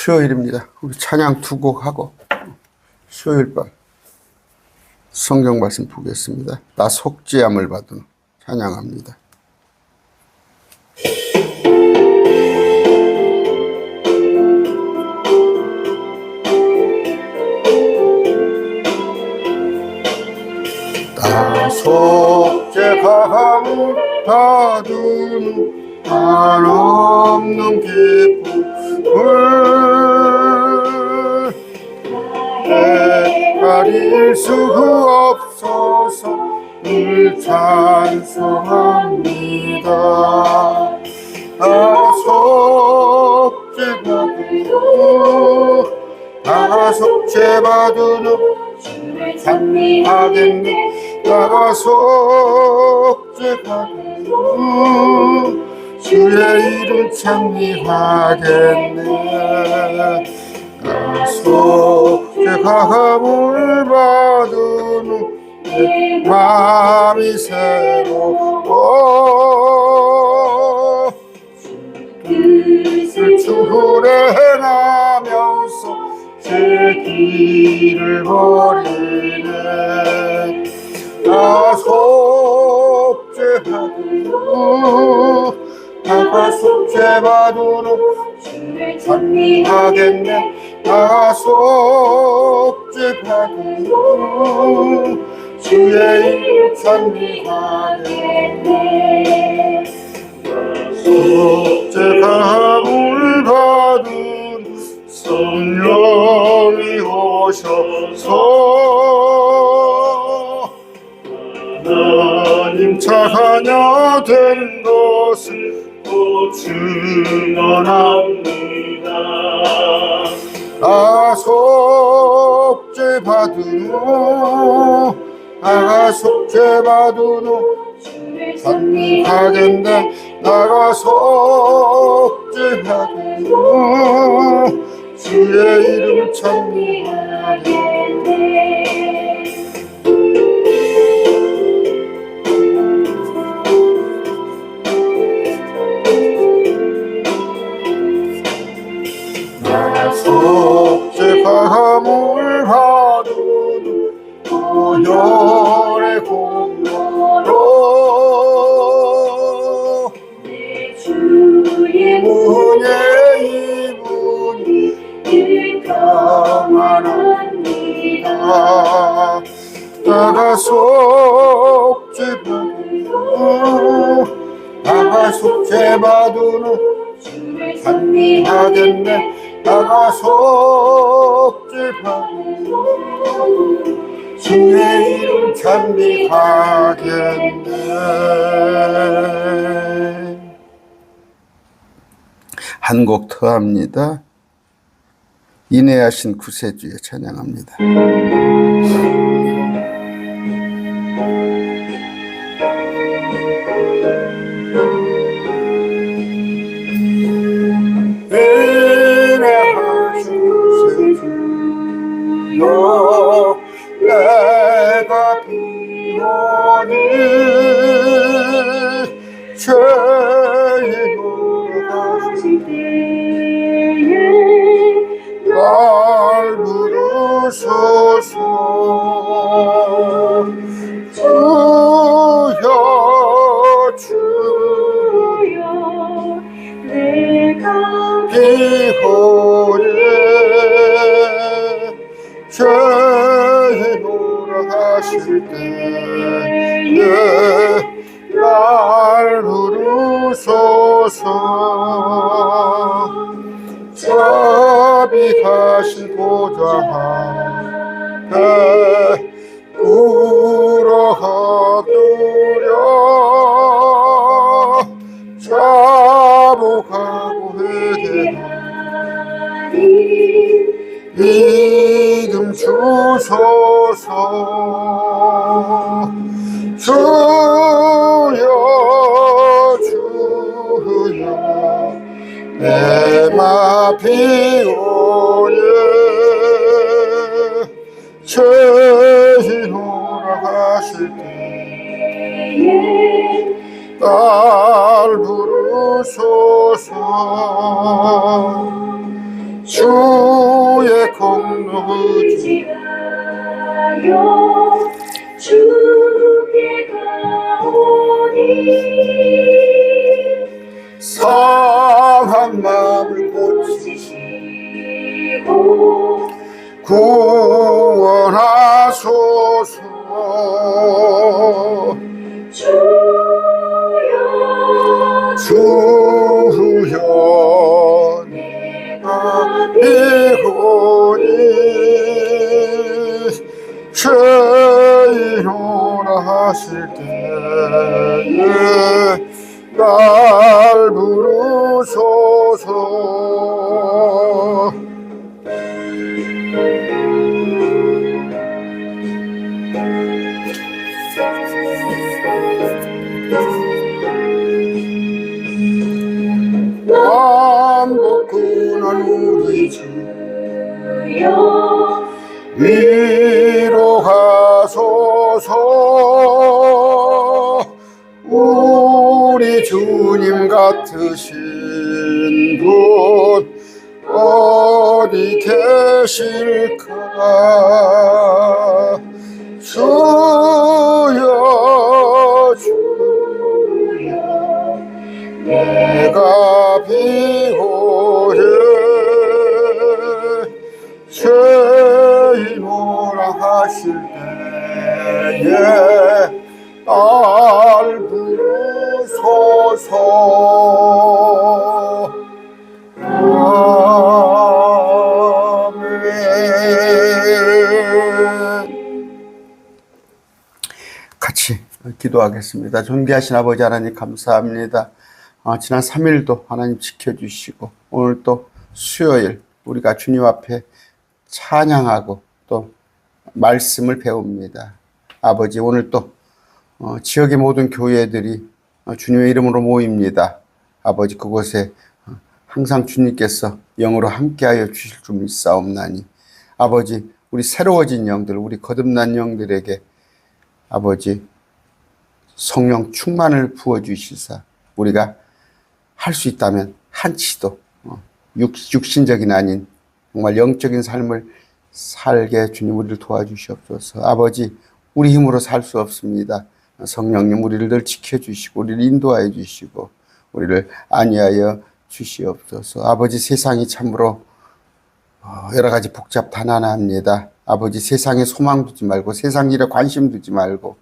수요일입니다. 우리 찬양 두 곡 하고 수요일 밤 성경 말씀 보겠습니다. 나 속죄함을 받은 찬양합니다. 나 속죄함을 받은 한없는 기쁨을 가릴 수 없어서 늘 찬송합니다. 나 속죄받은 주를 찬미하겠네. 나 속죄받은 주의 이름 찬미하겠네. 나 속죄함을 받은 내 마음이 새로워 뜻을 순행하면서 제 길을 버리네. 나 속죄받은 나가 속죄받은 주를 찬미하겠네. 나 속죄받은 주의 이름 찬미하겠네. 속죄함을 받은 성령이 오셔서 하나님 자녀 된 것을 또 증언합니다. 나 속죄받은 나가 속죄받은 주를 찬미하겠네. 나가 속죄받은 주의 이름 찬미하겠네. 나 속죄함을 받은 보혈의 공로로 내 주의 문에 이분이 평안합니다. 나가 속죄받은 주를 찬미하겠네. 나가 속죄받은 주의 이름 찬미하겠네. 한 곡 더 합니다. 인내하신 구세주에 찬양합니다. 내가 비오니 죄인으로 가실 때에 날 부르소서. 주여 내가 비오니 죄인으로 하실 때에 날 부르소서. 자비하신 보좌 앞에 울어하두려. 자복하고 회개하니 믿음 주소서. 주여 내 맘 비오니 죄인오라 하실 때에 날 부르소서. 주의 공로 의지하여 주께 가오니 상한 마음을 고치시고 구원하소서. 주여 내가 비고니 죄인오라 하실 때에 날 부르소서. 남북군한 우리 주여 위로 가소서. 우리 주님 같으신 분 어디 계실까. 주여 주여 내가 비고해 죄인오라 하실 때에 날 부르소서. 같이 기도하겠습니다. 존귀하신 아버지 하나님 감사합니다. 지난 3일도 하나님 지켜주시고 오늘 또 수요일 우리가 주님 앞에 찬양하고 또 말씀을 배웁니다. 아버지 오늘 또 지역의 모든 교회들이 주님의 이름으로 모입니다. 아버지 그곳에 항상 주님께서 영으로 함께하여 주실 줄 믿사옵나니 아버지 우리 새로워진 영들 우리 거듭난 영들에게 아버지 성령 충만을 부어주시사 우리가 할 수 있다면 한치도 육신적인 아닌 정말 영적인 삶을 살게 주님 우리를 도와주시옵소서. 아버지 우리 힘으로 살 수 없습니다. 성령님 우리를 늘 지켜주시고 우리를 인도하여 주시고 우리를 안위하여 주시옵소서. 아버지 세상이 참으로 여러 가지 복잡 단안합니다. 아버지 세상에 소망 두지 말고 세상 일에 관심 두지 말고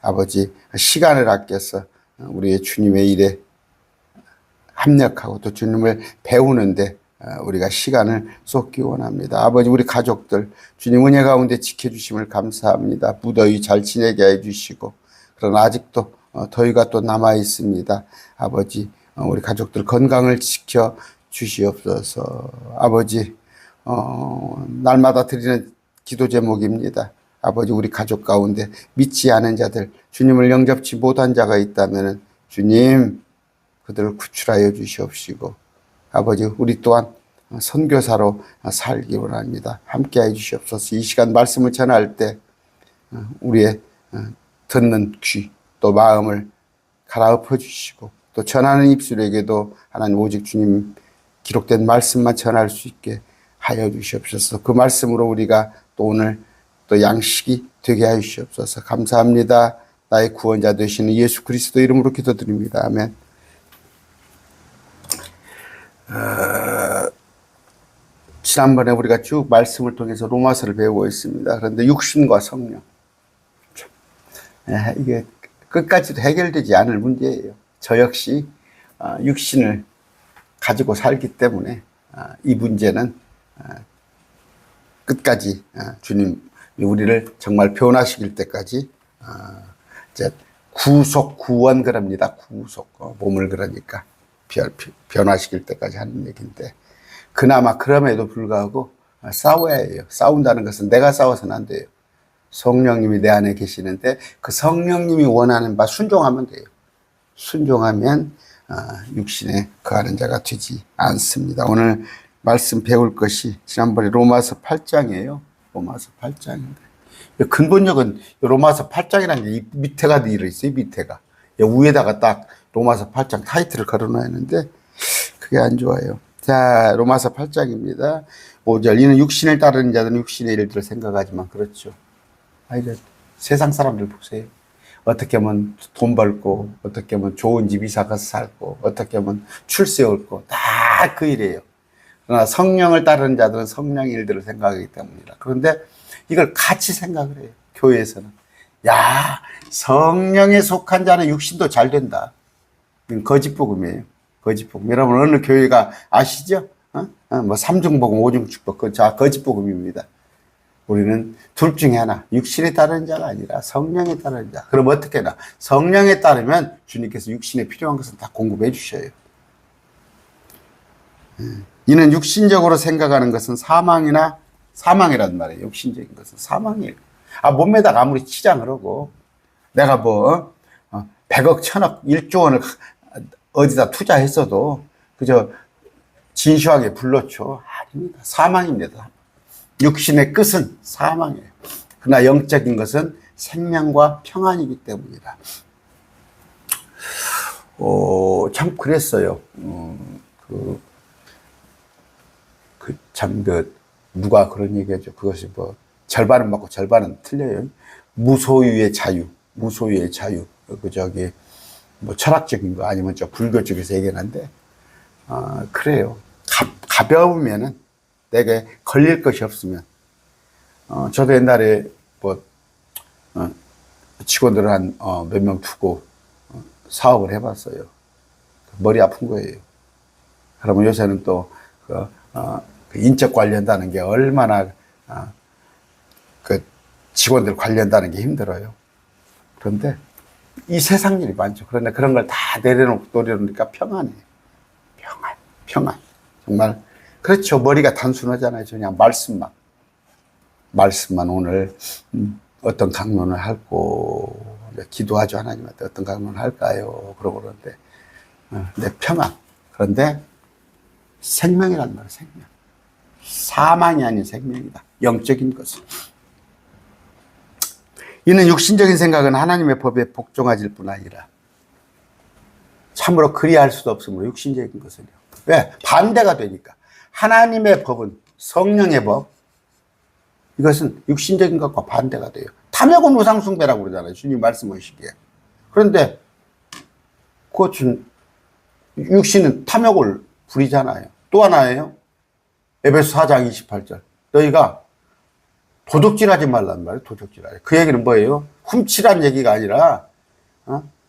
아버지 시간을 아껴서 우리의 주님의 일에 합력하고 또 주님을 배우는데 우리가 시간을 쏟기 원합니다. 아버지 우리 가족들 주님 은혜 가운데 지켜주심을 감사합니다. 무더위 잘 지내게 해주시고 그러나 아직도 더위가 또 남아 있습니다. 아버지 우리 가족들 건강을 지켜 주시옵소서. 아버지 날마다 드리는 기도 제목입니다. 아버지 우리 가족 가운데 믿지 않은 자들 주님을 영접지 못한 자가 있다면 주님 그들을 구출하여 주시옵시고 아버지 우리 또한 선교사로 살기 원합니다. 함께해 주시옵소서. 이 시간 말씀을 전할 때 우리의 듣는 귀 또 마음을 갈아엎어 주시고 또 전하는 입술에게도 하나님 오직 주님 기록된 말씀만 전할 수 있게 하여 주시옵소서. 그 말씀으로 우리가 또 오늘 또 양식이 되게 하여 주시옵소서. 감사합니다. 나의 구원자 되시는 예수 그리스도 이름으로 기도드립니다. 아멘. 지난번에 우리가 쭉 말씀을 통해서 로마서를 배우고 있습니다. 그런데 육신과 성령 이게 끝까지도 해결되지 않을 문제예요. 저 역시 육신을 가지고 살기 때문에 이 문제는 끝까지 주님 우리를 정말 변화시킬 때까지 이제 구속 구원 그럽니다. 구속 몸을 그러니까 변화시킬 때까지 하는 얘기인데 그나마 그럼에도 불구하고 싸워야 해요. 싸운다는 것은 내가 싸워서는 안 돼요. 성령님이 내 안에 계시는데 그 성령님이 원하는 바 순종하면 돼요. 순종하면 육신에 거하는 자가 되지 않습니다. 오늘 말씀 배울 것이 지난번에 로마서 8장이에요. 로마서 8장인데 근본적은 로마서 8장이라는 게 이 밑에가 되어 있어요. 밑에가 위에다가 딱 로마서 8장 타이틀을 걸어놔야 하는데 그게 안 좋아요. 자, 로마서 8장입니다. 5절. 이는 육신을 따르는 자들은 육신의 일들을 생각하지만 그렇죠. 이제 세상 사람들 보세요. 어떻게 하면 돈 벌고, 어떻게 하면 좋은 집 이사 가서 살고, 어떻게 하면 출세 옳고, 다 그 일이에요. 그러나 성령을 따르는 자들은 성령의 일들을 생각하기 때문이라. 그런데 이걸 같이 생각을 해요. 교회에서는. 야, 성령에 속한 자는 육신도 잘 된다. 이건 거짓복음이에요. 거짓복음. 여러분, 어느 교회가 아시죠? 뭐, 삼중복음, 오중축복. 그건 다 거짓복음입니다. 우리는 둘 중에 하나, 육신에 따르는 자가 아니라 성령에 따르는 자. 그럼 어떻게 하나? 성령에 따르면 주님께서 육신에 필요한 것은 다 공급해 주셔요. 이는 육신적으로 생각하는 것은 사망이란 말이에요. 육신적인 것은 사망이에요. 몸에다가 아무리 치장을 하고, 내가 뭐, 100억, 1000억, 1조 원을 어디다 투자했어도, 그저 진시황에 불러쳐. 아닙니다. 사망입니다. 육신의 끝은 사망이에요. 그러나 영적인 것은 생명과 평안이기 때문이다. 참 그랬어요. 누가 그런 얘기하죠. 그것이 뭐, 절반은 맞고 절반은 틀려요. 무소유의 자유. 뭐 철학적인 거 아니면 저 불교 쪽에서 얘기하는데, 그래요. 가벼우면은 내게 걸릴 것이 없으면, 저도 옛날에 뭐, 직원들 한, 몇 명 두고 사업을 해봤어요. 머리 아픈 거예요. 그러면 요새는 또, 그 인적 관리한다는 게 얼마나, 그 직원들 관리한다는 게 힘들어요. 그런데 이 세상 일이 많죠. 그런데 그런 걸 다 내려놓으니까 평안해요. 평안. 정말. 그렇죠. 머리가 단순하잖아요. 그냥 말씀만 오늘, 어떤 강론을 할고, 기도하죠. 하나님한테 어떤 강론을 할까요? 그러고 그러는데, 내 평안. 그런데 생명이란 말이에요. 생명. 사망이 아닌 생명이다. 영적인 것은. 이는 육신적인 생각은 하나님의 법에 복종하질 뿐 아니라 참으로 그리할 수도 없으므로 육신적인 것은요. 왜? 반대가 되니까. 하나님의 법은 성령의 법. 이것은 육신적인 것과 반대가 돼요. 탐욕은 우상숭배라고 그러잖아요. 주님 말씀하시기에. 그런데 그것은 육신은 탐욕을 부리잖아요. 또 하나예요. 에베소 4장 28절. 너희가 도둑질하지 말란 말이에요. 도둑질하지. 그 얘기는 뭐예요? 훔치란 얘기가 아니라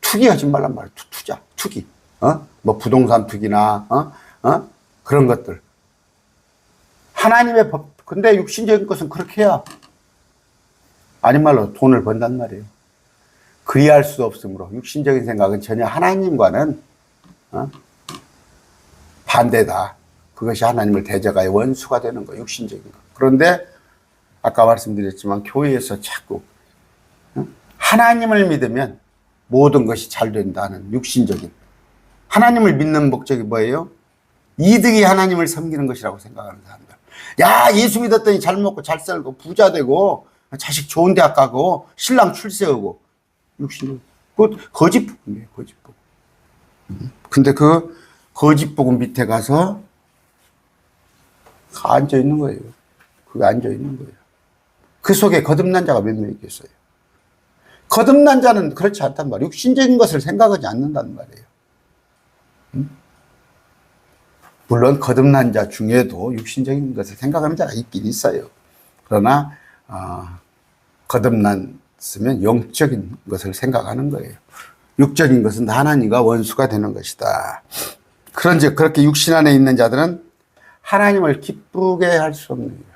투기하지 말란 말이에요. 투기. 뭐 부동산 투기나 그런 것들. 하나님의 법. 근데 육신적인 것은 그렇게 해야 아닌 말로 돈을 번단 말이에요. 그리할 수 없으므로 육신적인 생각은 전혀 하나님과는 반대다. 그것이 하나님을 대적하여 원수가 되는 거, 육신적인 거. 그런데 아까 말씀드렸지만 교회에서 자꾸 하나님을 믿으면 모든 것이 잘 된다는 육신적인, 하나님을 믿는 목적이 뭐예요? 이득이 하나님을 섬기는 것이라고 생각하는 사람들. 야, 예수 믿었더니 잘 먹고 잘 살고 부자 되고 자식 좋은 대학 가고 신랑 출세하고. 육신은 그것 거짓복음이에요. 거짓복음. 근데 그 거짓복음 밑에 가서 앉아 있는 거예요. 그게 앉아 있는 거예요. 그 속에 거듭난 자가 몇 명 있겠어요? 거듭난 자는 그렇지 않단 말이에요. 육신적인 것을 생각하지 않는단 말이에요. 물론 거듭난 자 중에도 육신적인 것을 생각하는 자가 있긴 있어요. 그러나 거듭났으면 영적인 것을 생각하는 거예요. 육적인 것은 하나님과 원수가 되는 것이다. 그런즉 그렇게 육신 안에 있는 자들은 하나님을 기쁘게 할 수 없는 거야.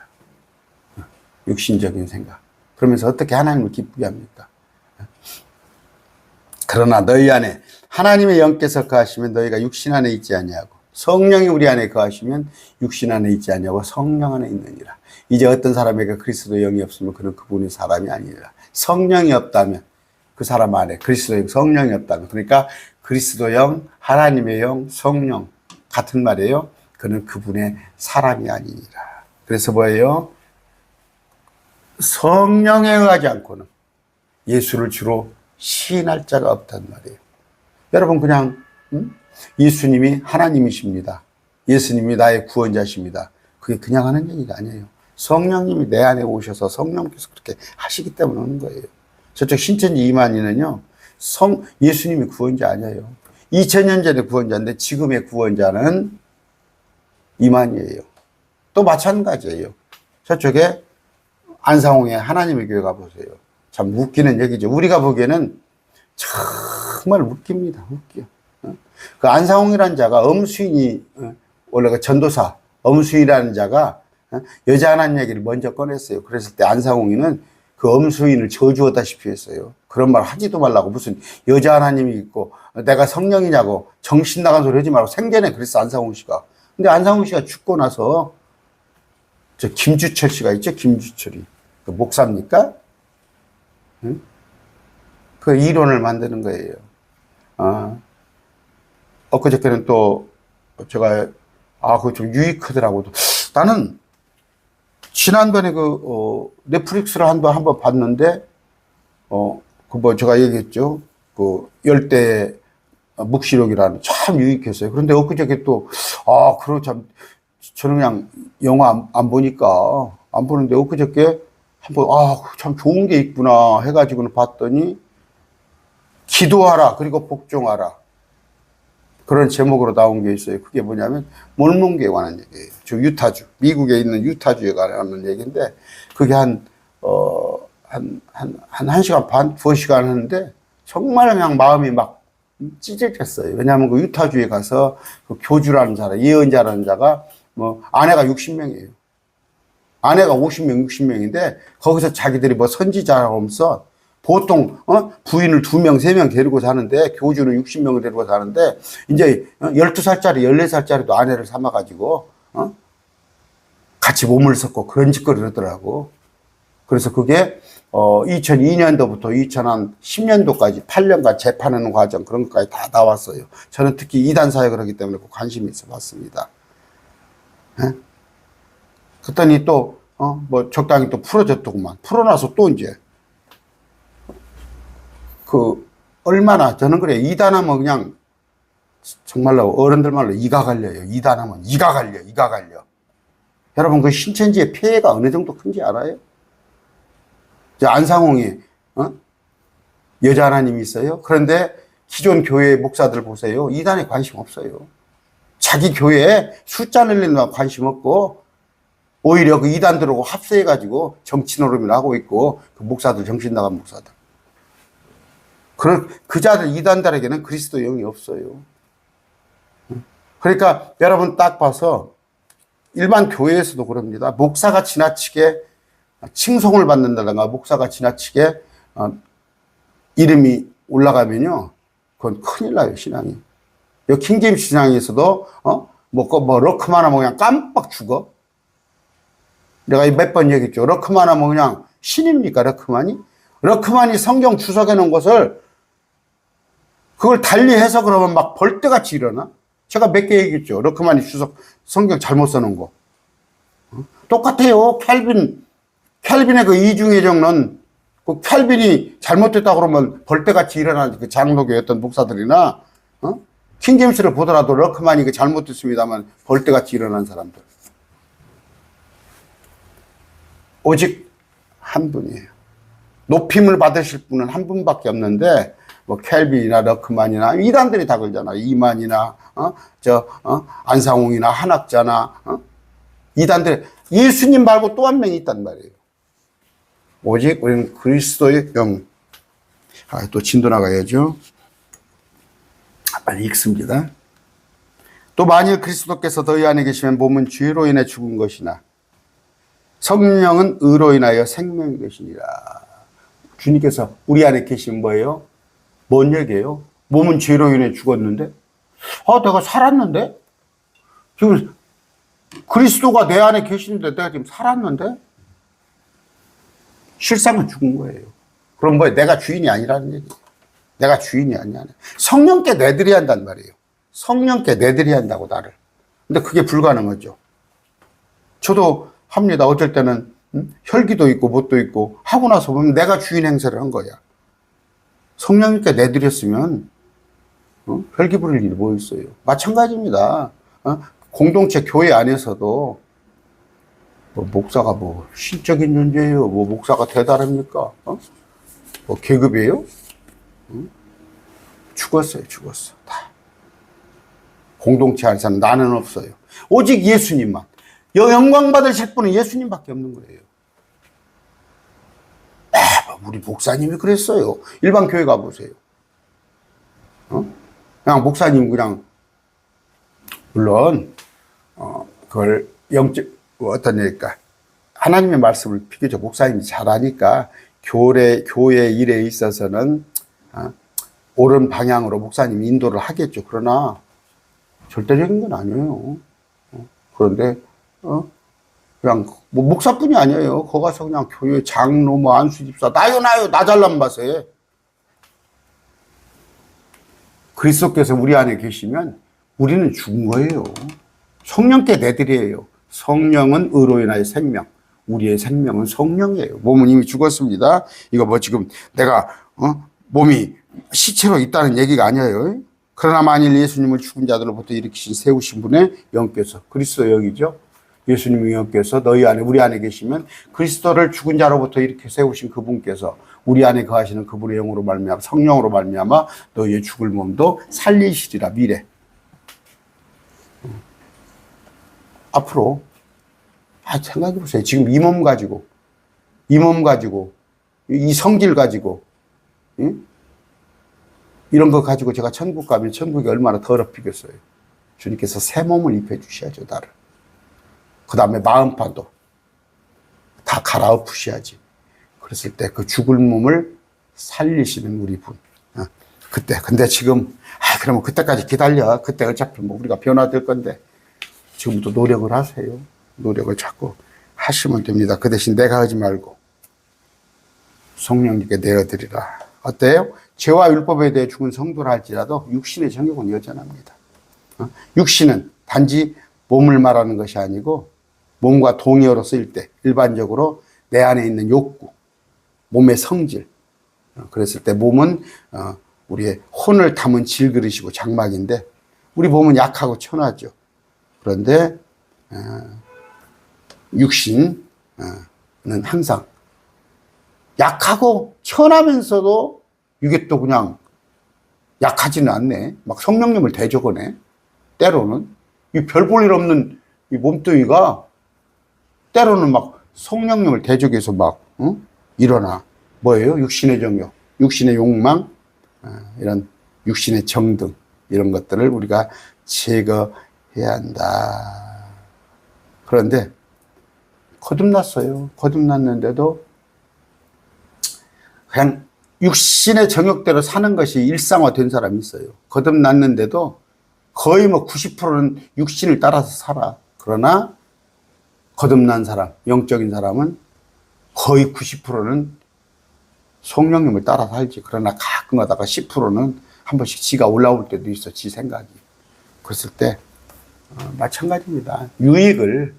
육신적인 생각. 그러면서 어떻게 하나님을 기쁘게 합니까? 그러나 너희 안에 하나님의 영께서 거하시면 너희가 육신 안에 있지 아니하고 성령이 우리 안에 거하시면 육신 안에 있지 아니하고 성령 안에 있느니라. 이제 어떤 사람에게 그리스도의 영이 없으면 그는 그분이 사람이 아니라. 성령이 없다면 그 사람 안에 그리스도의 영, 성령이 없다면, 그러니까 그리스도 영, 하나님의 영, 성령 같은 말이에요. 그는 그분의 사람이 아니니라. 그래서 뭐예요? 성령에 의하지 않고는 예수를 주로 시인할 자가 없단 말이에요. 여러분 그냥 예수님이 하나님이십니다. 예수님이 나의 구원자십니다. 그게 그냥 하는 얘기가 아니에요. 성령님이 내 안에 오셔서 성령께서 그렇게 하시기 때문에 오는 거예요. 저쪽 신천지 이만희는요, 예수님이 구원자 아니에요. 2000년 전에 구원자인데 지금의 구원자는 이만희예요. 또 마찬가지예요. 저쪽에 안상홍의 하나님의 교회 가보세요. 참 웃기는 얘기죠. 우리가 보기에는 정말 웃깁니다. 웃겨. 그 안상홍이라는 자가 엄수인이, 원래 그 전도사, 엄수인이라는 자가 여자 하나님 얘기를 먼저 꺼냈어요. 그랬을 때 안상홍이는 그 엄수인을 저주하다시피 했어요. 그런 말 하지도 말라고, 무슨 여자 하나님이 있고 내가 성령이냐고 정신 나간 소리 하지 말고 생전에 그랬어, 안상홍 씨가. 근데 안상홍 씨가 죽고 나서 저 김주철 씨가 있죠, 김주철이. 그 목사입니까? 응? 그 이론을 만드는 거예요. 엊그저께는 또 제가, 그거 좀 유익하더라고. 나는 지난번에 넷플릭스를 한번 봤는데, 제가 얘기했죠. 그 열대 묵시록이라는 참 유익했어요. 그런데 엊그저께 또, 참, 저는 그냥 영화 안 보니까, 안 보는데 엊그저께 한번, 참 좋은 게 있구나 해가지고는 봤더니, 기도하라, 그리고 복종하라. 그런 제목으로 나온 게 있어요. 그게 뭐냐면, 몰몬교에 관한 얘기예요. 저 유타주, 미국에 있는 유타주에 관한 얘기인데, 그게 한 1시간 반, 2시간 하는데, 정말 그냥 마음이 막 찢어졌어요. 왜냐하면 그 유타주에 가서 그 교주라는 사람, 예언자라는 자가 아내가 60명이에요. 아내가 50명, 60명인데, 거기서 자기들이 선지자라고 하면서 보통, 부인을 2명, 3명 데리고 사는데, 교주는 60명을 데리고 사는데, 이제 12살짜리, 14살짜리도 아내를 삼아가지고, 같이 몸을 섞고 그런 짓거리를 하더라고. 그래서 그게, 2002년도부터 2010년도까지 8년간 재판하는 과정, 그런 것까지 다 나왔어요. 저는 특히 이단 사역을 하기 때문에 관심이 있어 봤습니다. 그랬더니 또, 적당히 또 풀어졌더구만. 풀어놔서 또 이제, 얼마나, 저는 그래요. 이단하면 그냥, 정말로, 어른들 말로 이가 갈려요. 이단하면 이가 갈려. 여러분, 그 신천지의 폐해가 어느 정도 큰지 알아요? 안상홍이, 여자 하나님이 있어요. 그런데 기존 교회 목사들 보세요. 이단에 관심 없어요. 자기 교회에 숫자 늘리는 데 관심 없고, 오히려 그 이단들하고 합세해가지고 정치 노름을 하고 있고, 그 목사들, 정신 나간 목사들. 그 자들, 이단들에게는 그리스도 영이 없어요. 그러니까 여러분 딱 봐서 일반 교회에서도 그럽니다. 목사가 지나치게 칭송을 받는다든가 목사가 지나치게 이름이 올라가면요, 그건 큰일 나요, 신앙이. 여기 킹제임스 신앙에서도 러크만 하면 그냥 깜빡 죽어. 내가 몇 번 얘기했죠. 러크만 하면 그냥 신입니까, 러크만이? 러크만이 성경 주석해 놓은 것을 그걸 달리해서 그러면 막 벌떼같이 일어나? 제가 몇 개 얘기했죠. 러크만이 성경 잘못 써놓은 거. 똑같아요. 켈빈의 그 이중의 정론, 그 켈빈이 잘못됐다 그러면 벌떼같이 일어나는 그 장로교의 어떤 목사들이나, 킹제임스를 보더라도 러크만이 그 잘못됐습니다만 벌떼같이 일어난 사람들. 오직 한 분이에요. 높임을 받으실 분은 한 분밖에 없는데, 켈빈이나 러크만이나 이단들이 다 그러잖아. 이만이나 안상홍이나 한학자나 이단들, 예수님 말고 또 한 명이 있단 말이에요. 오직 우리는 그리스도의 영. 또 진도 나가야죠. 빨리 읽습니다. 또 만일 그리스도께서 너희 안에 계시면 몸은 죄로 인해 죽은 것이나 성령은 의로 인하여 생명이 되시니라. 주님께서 우리 안에 계신 뭐예요? 뭔 얘기예요? 몸은 죄로 인해 죽었는데, 내가 살았는데? 지금 그리스도가 내 안에 계시는데 내가 지금 살았는데? 실상은 죽은 거예요. 그럼 내가 주인이 아니라는 얘기예요. 내가 주인이 아니야. 성령께 내드려야 한단 말이에요. 성령께 내드려야 한다고, 나를. 근데 그게 불가능하죠. 저도 합니다. 어쩔 때는 혈기도 있고 뭣도 있고 하고 나서 보면 내가 주인 행세를 한 거야. 성령님께 내드렸으면 혈기 부릴 일이 뭐 있어요. 마찬가지입니다. 공동체 교회 안에서도 뭐 목사가 뭐 신적인 존재예요. 뭐 목사가 대단합니까? 뭐 계급이에요? 죽었어요, 죽었어. 다. 공동체 안에서는 나는 없어요. 오직 예수님만. 영광 받으실 분은 예수님밖에 없는 거예요. 우리 목사님이 그랬어요. 일반 교회 가보세요. 그냥 목사님 그냥, 물론, 그걸 어떤 얘기일까. 하나님의 말씀을 비교적 목사님이 잘하니까 교회 일에 있어서는 옳은 방향으로 목사님이 인도를 하겠죠. 그러나 절대적인 건 아니에요. 그런데 그냥 뭐 목사뿐이 아니에요. 거기 가서 그냥 교회 장로 뭐 안수집사 나요 나 잘난 맛에 그리스도께서 우리 안에 계시면 우리는 죽은 거예요. 성령께 내드려요. 성령은 의로 인하여 생명. 우리의 생명은 성령이에요. 몸은 이미 죽었습니다. 이거 뭐 지금 내가 몸이 시체로 있다는 얘기가 아니에요. 그러나 만일 예수님을 죽은 자들로부터 일으키신 세우신 분의 영께서 그리스도 영이죠. 예수님의 영께서 너희 안에 우리 안에 계시면 그리스도를 죽은 자로부터 이렇게 세우신 그분께서 우리 안에 거하시는 그분의 영으로 말미암아 성령으로 말미암아 너희의 죽을 몸도 살리시리라. 미래 앞으로 생각해 보세요. 지금 이 몸 가지고 이 성질 가지고 이런 거 가지고 제가 천국 가면 천국이 얼마나 더럽히겠어요. 주님께서 새 몸을 입혀 주셔야죠. 나를. 그 다음에 마음판도 다 갈아엎으셔야지. 그랬을 때 그 죽을 몸을 살리시는 우리 분. 그때. 근데 지금 그러면 그때까지 기다려. 그때 어차피 뭐 우리가 변화될 건데 지금부터 노력을 하세요. 노력을 자꾸 하시면 됩니다. 그 대신 내가 하지 말고 성령님께 내어드리라. 어때요? 죄와 율법에 대해 죽은 성도라 할지라도 육신의 정욕은 여전합니다. 육신은 단지 몸을 말하는 것이 아니고 몸과 동의어로 쓰일 때 일반적으로 내 안에 있는 욕구, 몸의 성질. 그랬을 때 몸은 우리의 혼을 담은 질그릇이고 장막인데 우리 몸은 약하고 천하죠. 그런데 육신은 항상 약하고 천하면서도 이게 또 그냥 약하지는 않네. 막 성령님을 대적하네. 때로는 이 별 볼 일 없는 이 몸뚱이가 때로는 막 성령님을 대적해서 막 일어나. 뭐예요? 육신의 정욕, 육신의 욕망, 이런 육신의 정등 이런 것들을 우리가 제거해야 한다. 그런데 거듭났어요. 거듭났는데도 그냥 육신의 정욕대로 사는 것이 일상화된 사람이 있어요. 거듭났는데도 거의 뭐 90%는 육신을 따라서 살아. 그러나 거듭난 사람, 영적인 사람은 거의 90%는 성령님을 따라 살지. 그러나 가끔 가다가 10%는 한 번씩 지가 올라올 때도 있어. 지 생각이. 그랬을 때 마찬가지입니다. 유익을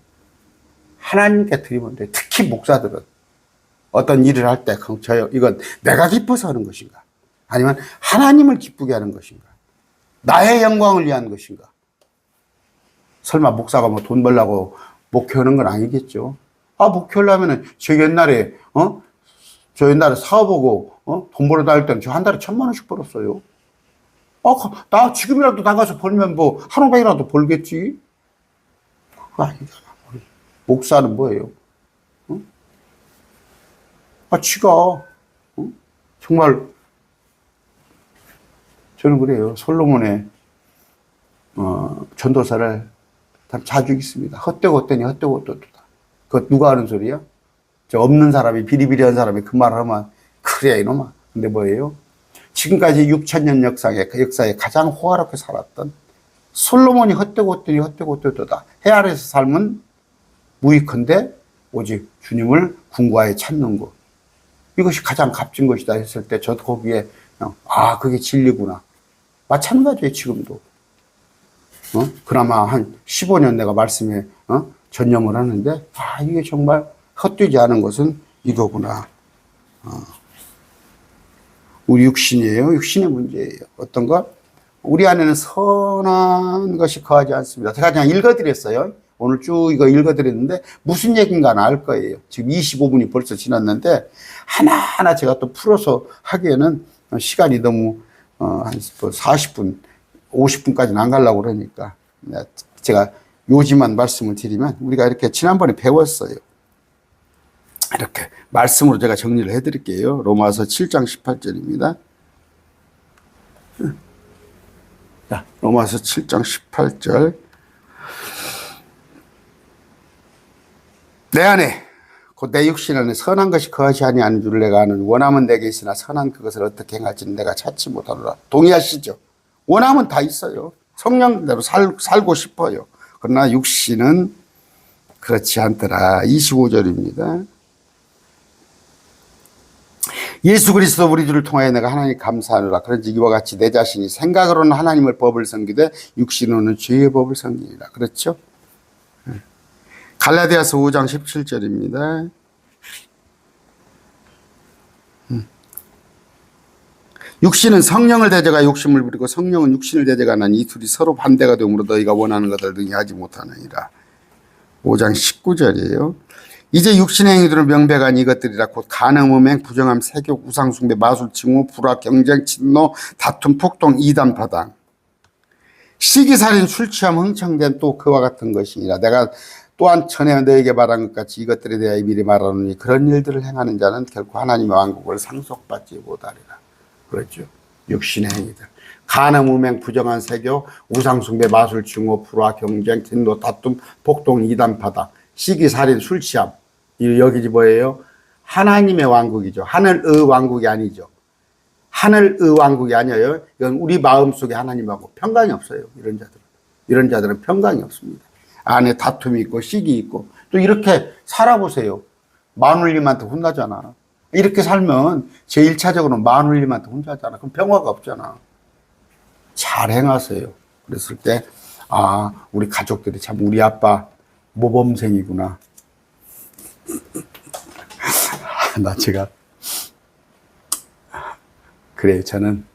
하나님께 드리면 돼. 특히 목사들은 어떤 일을 할 때 이건 내가 기뻐서 하는 것인가? 아니면 하나님을 기쁘게 하는 것인가? 나의 영광을 위한 것인가? 설마 목사가 뭐 돈 벌려고 목회하는 건 아니겠죠? 목회하려면은 저 옛날에 사업하고 돈 벌어 다닐 때는 저 한 달에 1,000,000원씩 벌었어요. 나 지금이라도 나가서 벌면 뭐 한 500이라도 벌겠지. 그거 아니잖아. 목사는 뭐예요? 지가 정말 저는 그래요. 솔로몬의 전도서를 참 자주 읽습니다. 헛되고 헛되니 헛되고 헛되다. 그거 누가 하는 소리야? 저 없는 사람이 비리비리한 사람이 그 말을 하면 그래 이놈아. 근데 뭐예요? 지금까지 6,000년 역사에 가장 호화롭게 살았던 솔로몬이 헛되고 헛되니 헛되고 헛되다. 해 아래에서 삶은 무익한데 오직 주님을 궁구하여 찾는 것. 이것이 가장 값진 것이다 했을 때 저도 거기에 그게 진리구나. 마찬가지예요. 지금도. 그나마 한 15년 내가 말씀에 전념을 하는데 이게 정말 헛되지 않은 것은 이거구나. 우리 육신이에요. 육신의 문제예요. 어떤 것? 우리 안에는 선한 것이 거하지 않습니다. 제가 그냥 읽어드렸어요. 오늘 쭉 이거 읽어드렸는데 무슨 얘기인가는 알 거예요. 지금 25분이 벌써 지났는데 하나하나 제가 또 풀어서 하기에는 시간이 너무 한 40분, 50분까지는 안 가려고 그러니까 제가 요지만 말씀을 드리면 우리가 이렇게 지난번에 배웠어요. 이렇게 말씀으로 제가 정리를 해드릴게요. 로마서 7장 18절입니다. 자, 로마서 7장 18절. 내 안에 곧 내 육신 안에 선한 것이 거하지 아니하는 줄 내가 아는 원함은 내게 있으나 선한 그것을 어떻게 행할지는 내가 찾지 못하노라. 동의하시죠? 원함은 다 있어요. 성령대로 살고 싶어요. 그러나 육신은 그렇지 않더라. 25절입니다. 예수 그리스도 우리 주를 통하여 내가 하나님 감사하노라. 그런지 이와 같이 내 자신이 생각으로는 하나님을 법을 섬기되 육신으로는 죄의 법을 섬기니라. 그렇죠? 갈라디아서 5장 17절입니다. 육신은 성령을 대적하 욕심을 부리고 성령은 육신을 대적하나니 이 둘이 서로 반대가 되므로 너희가 원하는 것을 능히 하지 못하느니라. 5장 19절이에요. 이제 육신의 행위들은 명백한 이것들이라 곧 간음, 음행, 부정함, 세욕, 우상숭배, 마술, 징후, 불화, 경쟁, 진노, 다툼, 폭동, 이단, 파당, 시기살인, 술취함, 흥청된 또 그와 같은 것이니라. 내가 또한 전에 너에게 말한 것 같이 이것들에 대하여 미리 말하노니 그런 일들을 행하는 자는 결코 하나님의 왕국을 상속받지 못하리라. 그렇죠. 육신의 행위들. 간음, 음행, 부정한 세교, 우상숭배, 마술, 징후, 불화, 경쟁, 진노, 다툼, 폭동, 이단, 파당, 시기살인, 술취함. 여기 뭐예요? 하나님의 왕국이죠. 하늘의 왕국이 아니죠. 하늘의 왕국이 아니에요. 이건 우리 마음속에 하나님하고 평강이 없어요. 이런 자들은 평강이 없습니다. 안에 다툼이 있고 시기 있고 또 이렇게 살아보세요. 마눌님한테 혼나잖아. 이렇게 살면 제1차적으로 마눌님한테 혼자잖아. 그럼 평화가 없잖아. 잘 행하세요. 그랬을 때 우리 가족들이 참 우리 아빠 모범생이구나. 제가 그래요. 저는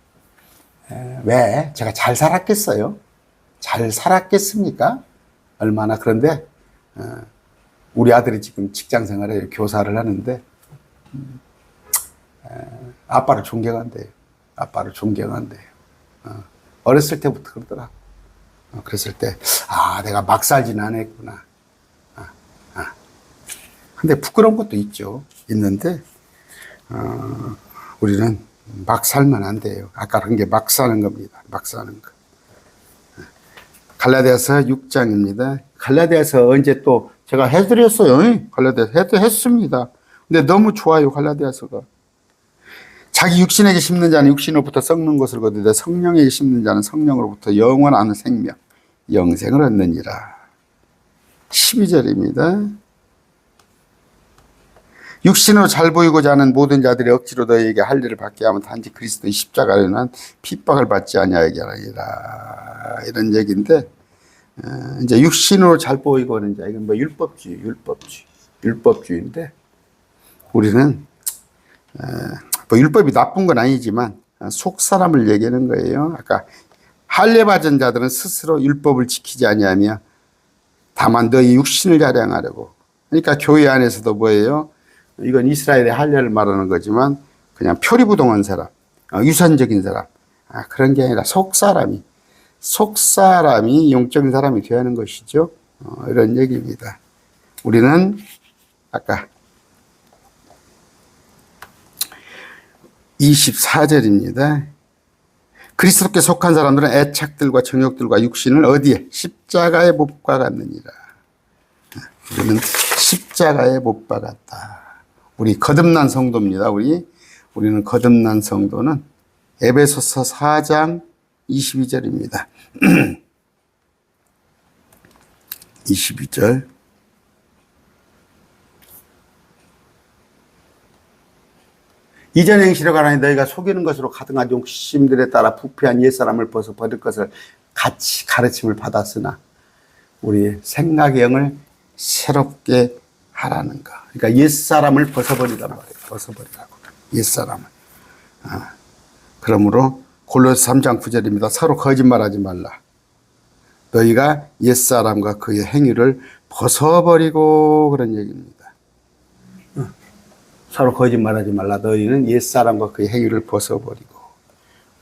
왜 제가 잘 살았겠어요? 잘 살았겠습니까? 얼마나. 그런데 우리 아들이 지금 직장 생활에 교사를 하는데 아빠를 존경한대요. 아빠를 존경한대요. 어렸을 때부터 그러더라. 그랬을 때 내가 막 살진 않았구나. 근데 부끄러운 것도 있죠. 있는데 우리는 막 살면 안 돼요. 아까 그런 게 막 사는 겁니다. 막 사는 거. 갈라디아서 6장입니다. 갈라디아서 언제 또 제가 해드렸어요. 갈라디아서 했습니다. 근데 너무 좋아요. 갈라디아서가. 자기 육신에게 심는 자는 육신으로부터 썩는 것을 거두되 성령에게 심는 자는 성령으로부터 영원한 생명, 영생을 얻느니라. 12절입니다. 육신으로 잘 보이고자 하는 모든 자들이 억지로 너희에게 할 일을 받게 하면 단지 그리스도의 십자가로 인한 핍박을 받지 아니하게 하리라. 이런 얘기인데 이제 육신으로 잘 보이고 하는 자, 이건 뭐 율법주의인데 우리는 뭐 율법이 나쁜 건 아니지만 속 사람을 얘기하는 거예요. 아까 할례 받은 자들은 스스로 율법을 지키지 아니하며 다만 너희 육신을 자랑하려고. 그러니까 교회 안에서도 뭐예요? 이건 이스라엘의 할례를 말하는 거지만 그냥 표리부동한 사람, 유선적인 사람, 그런 게 아니라 속사람이 영적인 사람이 되어야 하는 것이죠. 이런 얘기입니다. 우리는 아까 24절입니다. 그리스도께 속한 사람들은 애착들과 정욕들과 육신을 어디에? 십자가에 못 박았느니라. 우리는 십자가에 못 박았다. 우리 거듭난 성도입니다. 우리는 거듭난 성도는 에베소서 4장 22절입니다. 22절. 이전 행실에 관하여 너희가 속이는 것으로 가득한 욕심들에 따라 부패한 옛사람을 벗어 버릴 것을 같이 가르침을 받았으나 우리의 생각의 영을 새롭게 하라는 거. 그러니까 옛사람을 벗어버리란 말이에요. 벗어버리라고. 옛사람을. 그러므로 골로새 3장 9절입니다. 서로 거짓말하지 말라. 너희가 옛사람과 그의 행위를 벗어버리고, 그런 얘기입니다. 서로 거짓말하지 말라. 너희는 옛사람과 그의 행위를 벗어버리고.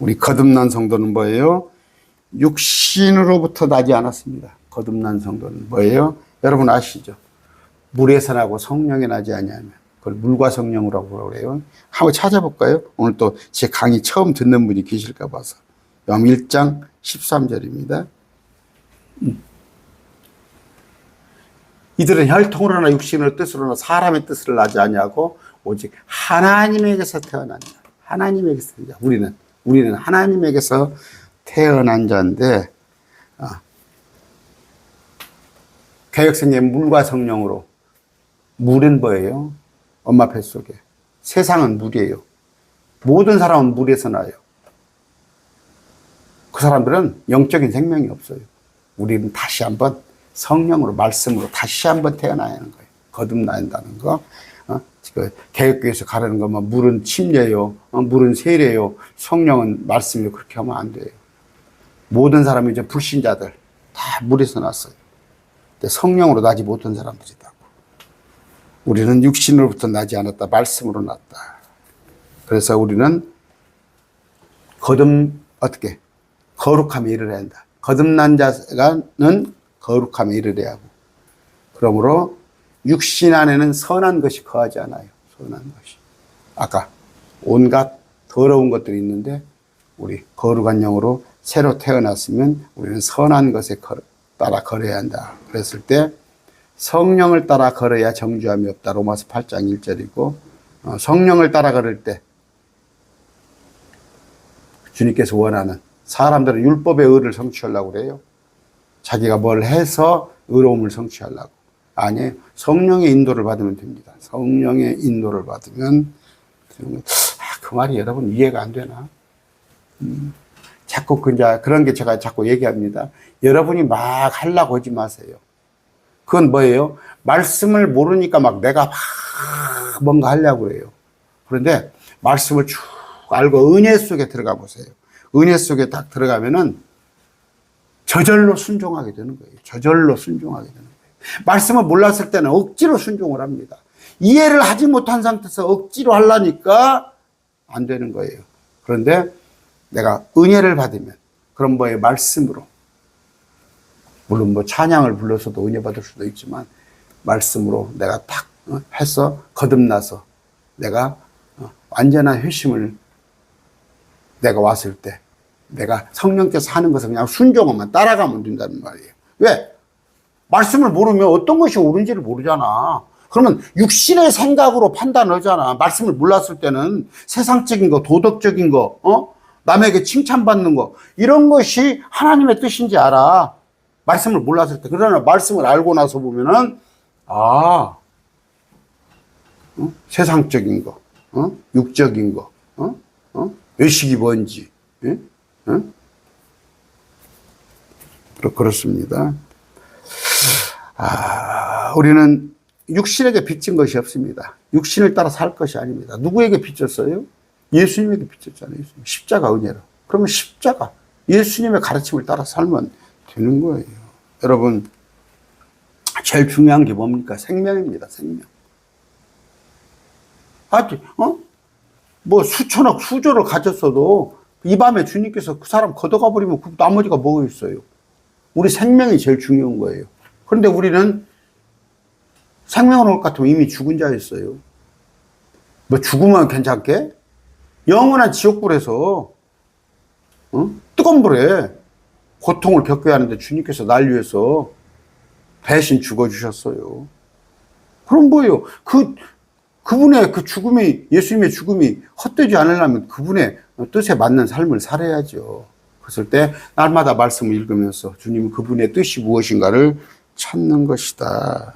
우리 거듭난 성도는 뭐예요? 육신으로부터 나지 않았습니다. 거듭난 성도는 뭐예요? 여러분 아시죠? 물에서 나고 성령에 나지 아니하면 그걸 물과 성령이라고 그래요. 한번 찾아볼까요? 오늘 또 제 강의 처음 듣는 분이 계실까 봐서. 요한 1장 13절입니다. 이들은 혈통으로나 육신으로 뜻으로나 사람의 뜻을 나지 아니하고 오직 하나님에게서 태어난 자. 하나님에게서 태어난 자. 우리는 하나님에게서 태어난 자인데, 개혁성경 물과 성령으로. 물은 뭐예요? 엄마 뱃속에. 세상은 물이에요. 모든 사람은 물에서 나요. 그 사람들은 영적인 생명이 없어요. 우리는 다시 한번 성령으로, 말씀으로 다시 한번 태어나야 하는 거예요. 거듭나야 한다는 거. 개혁교회에서 가르는 것만 물은 침례요, 물은 세례요, 성령은 말씀이요. 그렇게 하면 안 돼요. 모든 사람이 이제 불신자들 다 물에서 났어요. 근데 성령으로 나지 못한 사람들이다. 우리는 육신으로부터 나지 않았다. 말씀으로 났다. 그래서 우리는 어떻게? 거룩함에 이르러야 한다. 거듭난 자는 거룩함에 이르러야 하고. 그러므로 육신 안에는 선한 것이 거하지 않아요. 선한 것이. 아까 온갖 더러운 것들이 있는데 우리 거룩한 영으로 새로 태어났으면 우리는 선한 것에 따라 걸어야 한다. 그랬을 때 성령을 따라 걸어야 정죄함이 없다. 로마서 8장 1절이고 성령을 따라 걸을 때 주님께서 원하는, 사람들은 율법의 의를 성취하려고 그래요. 자기가 뭘 해서 의로움을 성취하려고. 아니에요. 성령의 인도를 받으면 됩니다. 성령의 인도를 받으면. 그 말이 여러분 이해가 안 되나? 자꾸 그런 게 제가 자꾸 얘기합니다. 여러분이 막 하려고 하지 마세요. 그건 뭐예요? 말씀을 모르니까 막 내가 막 뭔가 하려고 해요. 그런데 말씀을 쭉 알고 은혜 속에 들어가 보세요. 은혜 속에 딱 들어가면은 저절로 순종하게 되는 거예요. 저절로 순종하게 되는 거예요. 말씀을 몰랐을 때는 억지로 순종을 합니다. 이해를 하지 못한 상태에서 억지로 하려니까 안 되는 거예요. 그런데 내가 은혜를 받으면, 그런 말씀으로, 물론 찬양을 불러서도 은혜 받을 수도 있지만, 말씀으로 내가 딱 해서 거듭나서 내가 완전한 회심을 내가 왔을 때, 내가 성령께서 하는 것을 그냥 순종하면 따라가면 된다는 말이에요. 왜? 말씀을 모르면 어떤 것이 옳은지를 모르잖아. 그러면 육신의 생각으로 판단하잖아. 말씀을 몰랐을 때는 세상적인 거, 도덕적인 거, 남에게 칭찬받는 거, 이런 것이 하나님의 뜻인지 알아. 말씀을 몰랐을 때. 그러나 말씀을 알고 나서 보면은, 세상적인 거, 육적인 거, 외식이 뭔지, 그렇습니다. 우리는 육신에게 빚진 것이 없습니다. 육신을 따라 살 것이 아닙니다. 누구에게 빚졌어요? 예수님에게 빚졌잖아요. 십자가 은혜로. 그러면 십자가, 예수님의 가르침을 따라 살면 되는 거예요. 여러분, 제일 중요한 게 뭡니까? 생명입니다. 생명. 수천억, 수조를 가졌어도 이 밤에 주님께서 그 사람 걷어가 버리면 그 나머지가 뭐가 있어요? 우리 생명이 제일 중요한 거예요. 그런데 우리는 생명을 올 것 같으면 이미 죽은 자였어요. 죽으면 괜찮게? 영원한 지옥불에서 뜨거운 불에 고통을 겪어야 하는데 주님께서 날 위해서 대신 죽어주셨어요. 그럼 뭐예요? 그분의 그 죽음이, 예수님의 죽음이 헛되지 않으려면 그분의 뜻에 맞는 삶을 살아야죠. 그랬을 때 날마다 말씀을 읽으면서 주님 그분의 뜻이 무엇인가를 찾는 것이다.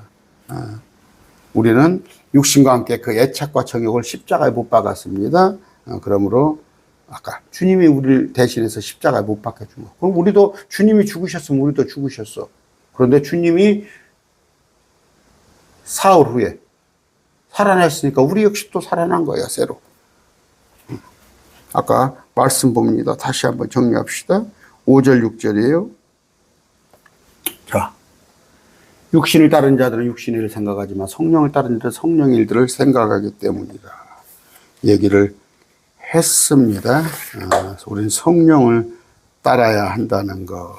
우리는 육신과 함께 그 애착과 정욕을 십자가에 못 박았습니다. 그러므로 아까 주님이 우리를 대신해서 십자가에 못 박혀준 거. 그럼 우리도 주님이 죽으셨으면 우리도 죽으셨어. 그런데 주님이 사흘 후에 살아났으니까 우리 역시 또 살아난 거예요, 새로. 아까 말씀 봅니다. 다시 한번 정리합시다. 5절, 6절이에요. 자, 육신을 따른 자들은 육신의 일을 생각하지만 성령을 따른 자들은 성령의 일들을 생각하기 때문이다. 얘기를 했습니다. 우리는 성령을 따라야 한다는 거.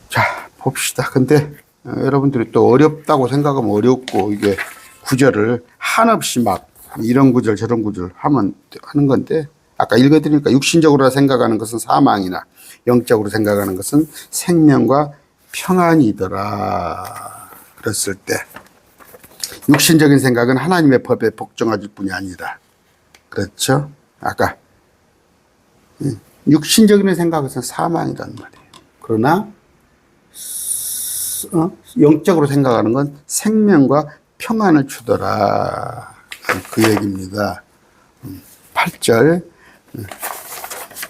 자, 봅시다. 근데 여러분들이 또 어렵다고 생각하면 어렵고, 이게 구절을 한없이 막 이런 구절 저런 구절 하는 건데, 아까 읽어드리니까 육신적으로 생각하는 것은 사망이나 영적으로 생각하는 것은 생명과 평안이더라. 그랬을 때 육신적인 생각은 하나님의 법에 복종할 뿐이 아니라, 그렇죠? 아까 육신적인 생각은 사망이란 말이에요. 그러나 영적으로 생각하는 건 생명과 평안을 주더라. 그 얘기입니다. 8절.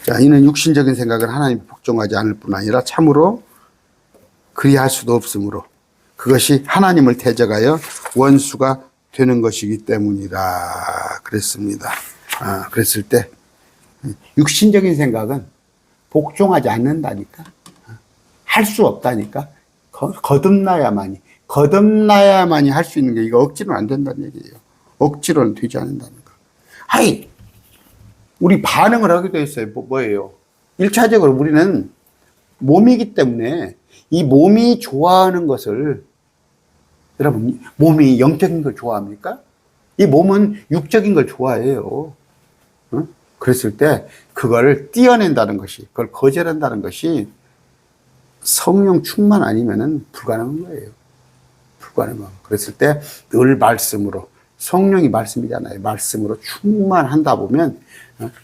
자, 이는 육신적인 생각은 하나님께 복종하지 않을 뿐 아니라 참으로 그리할 수도 없으므로 그것이 하나님을 대적하여 원수가 되는 것이기 때문이라. 그랬습니다. 그랬을 때 육신적인 생각은 복종하지 않는다니까. 할 수 없다니까. 거듭나야만이 할 수 있는 게, 이거 억지로는 안 된다는 얘기예요. 억지로는 되지 않는다는 거. 우리 반응을 하게 돼 있어요. 뭐예요? 1차적으로 우리는 몸이기 때문에 이 몸이 좋아하는 것을, 여러분, 몸이 영적인 걸 좋아합니까? 이 몸은 육적인 걸 좋아해요. 응? 그랬을 때 그걸 띄어낸다는 것이, 그걸 거절한다는 것이 성령 충만 아니면은 불가능한 거예요. 불가능한. 그랬을 때 늘 말씀으로, 성령이 말씀이잖아요. 말씀으로 충만한다 보면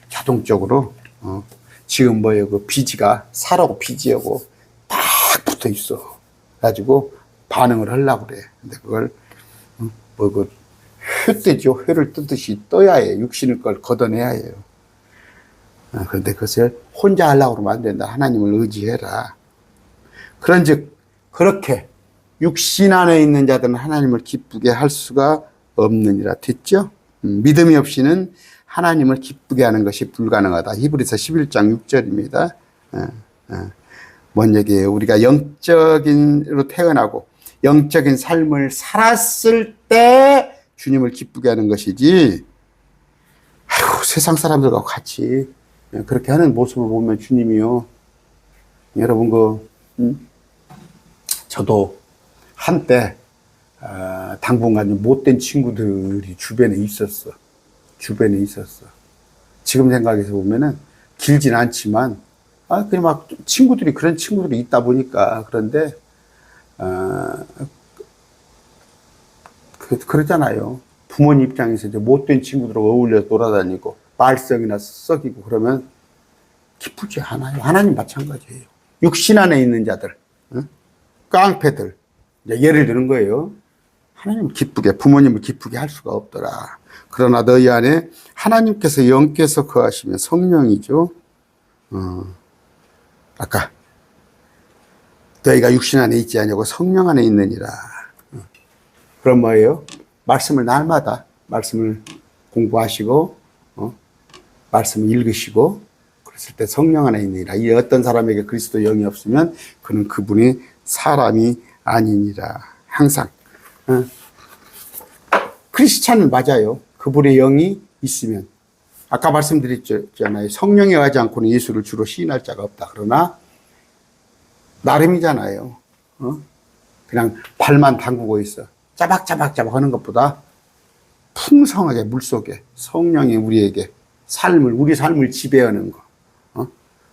자동적으로 지금 그 비지가 사라고 비지하고 딱 붙어 있어. 가지고 반응을 하려고 그래. 근데 그걸 그 회 회를 뜨듯이 떠야 해. 육신을 걸 걷어내야 해요. 그런데 그것을 혼자 하려고 그러면 안 된다. 하나님을 의지해라. 그런즉 그렇게 육신 안에 있는 자들은 하나님을 기쁘게 할 수가 없느니라. 됐죠? 믿음이 없이는 하나님을 기쁘게 하는 것이 불가능하다. 히브리서 11장 6절입니다. 뭔 얘기예요? 우리가 영적인으로 태어나고 영적인 삶을 살았을 때 주님을 기쁘게 하는 것이지, 세상 사람들과 같이 그렇게 하는 모습을 보면 주님이요. 여러분, 저도 한때 당분간 못된 친구들이 주변에 있었어. 지금 생각해서 보면은 길진 않지만, 그냥 막 그런 친구들이 있다 보니까. 그런데, 그러잖아요. 부모님 입장에서 이제 못된 친구들하고 어울려 돌아다니고, 말썽이나 썩이고 그러면 기쁘지 않아요. 하나님 마찬가지예요. 육신 안에 있는 자들, 깡패들, 예를 드는 거예요. 하나님 기쁘게, 부모님을 기쁘게 할 수가 없더라. 그러나 너희 안에 하나님께서 영께서 거하시면 성령이죠. 아까 너희가 육신 안에 있지 않냐고 성령 안에 있느니라. 그럼 뭐예요? 말씀을 날마다 말씀을 공부하시고 말씀을 읽으시고 그랬을 때 성령 안에 있느니라. 이 어떤 사람에게 그리스도 영이 없으면 그는 그분이 사람이 아니니라. 항상 크리스찬은 맞아요. 그분의 영이 있으면, 아까 말씀드렸잖아요. 성령에 하지 않고는 예수를 주로 시인할 자가 없다. 그러나 나름이잖아요. 그냥 발만 담그고 있어. 짜박짜박 하는 것보다 풍성하게 물속에 성령이 우리에게 우리 삶을 지배하는 거.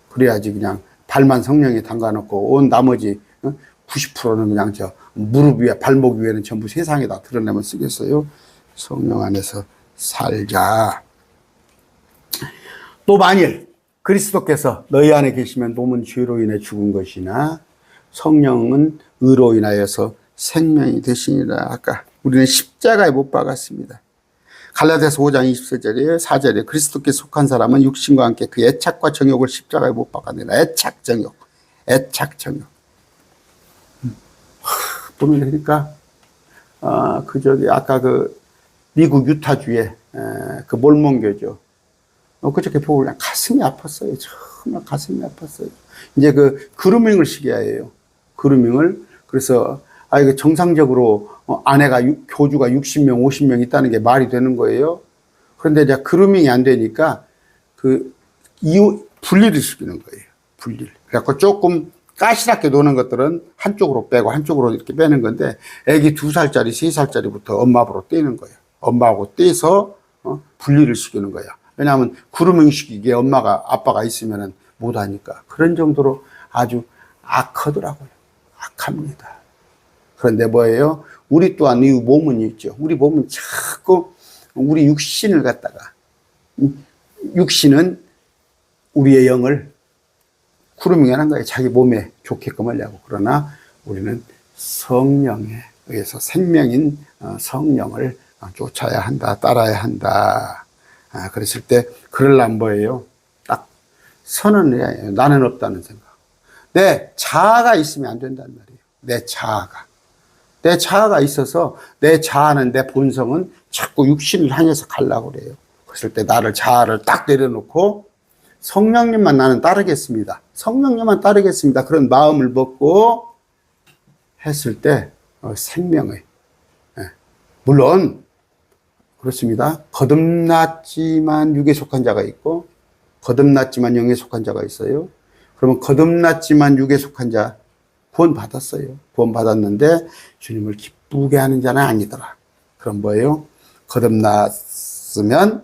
그래야지 그냥 발만 성령에 담가놓고 온 나머지 90%는 그냥 무릎 위에, 발목 위에는 전부 세상에다 드러내면 쓰겠어요? 성령 안에서 살자. 또 만일 그리스도께서 너희 안에 계시면 몸은 죄로 인해 죽은 것이나 성령은 의로 인하여서 생명이 되시니라. 아까 우리는 십자가에 못 박았습니다. 갈라디아서 5장 24절에 4절에 그리스도께 속한 사람은 육신과 함께 그 애착과 정욕을 십자가에 못 박았느니라. 애착 정욕. 보면 그러니까 아까 미국 유타주에 그 몰몬교죠. 그저께 보고 그냥 가슴이 아팠어요. 정말 가슴이 아팠어요. 이제 그 그루밍을 시켜야 해요. 그루밍을. 그래서 이거 정상적으로 아내가 교주가 60명, 50명 있다는 게 말이 되는 거예요. 그런데 이제 그루밍이 안 되니까 그 이후 분리를 시키는 거예요. 분리를. 그래갖고 조금 까시랗게 노는 것들은 한쪽으로 빼고 한쪽으로 이렇게 빼는 건데, 애기 2살짜리, 3살짜리부터 엄마하고 떼는 거예요. 엄마하고 떼서 분리를 시키는 거예요. 왜냐하면 그루밍 시키기에 엄마가 아빠가 있으면은 못 하니까. 그런 정도로 아주 악하더라고요. 악합니다. 그런데 뭐예요? 우리 또한 이 몸은 있죠. 우리 몸은 자꾸 우리 육신을 갖다가, 육신은 우리의 영을 구루밍하는 거예요. 자기 몸에 좋게끔 하려고. 그러나 우리는 성령에 의해서 생명인 성령을 쫓아야 한다, 따라야 한다. 그랬을 때 그러려면 뭐예요? 딱 선언을 해야 해요. 나는 없다는 생각. 내 자아가 있으면 안 된단 말이에요. 내 자아가. 내 자아가 있어서 내 자아는, 내 본성은 자꾸 육신을 향해서 가려고 그래요. 그랬을 때 나를, 자아를 딱 내려놓고 성령님만 나는 따르겠습니다. 성령님만 따르겠습니다. 그런 마음을 먹고 했을 때 생명의, 물론 그렇습니다. 거듭났지만 육에 속한 자가 있고 거듭났지만 영에 속한 자가 있어요. 그러면 거듭났지만 육에 속한 자 구원 받았어요. 구원 받았는데 주님을 기쁘게 하는 자는 아니더라. 그럼 뭐예요? 거듭났으면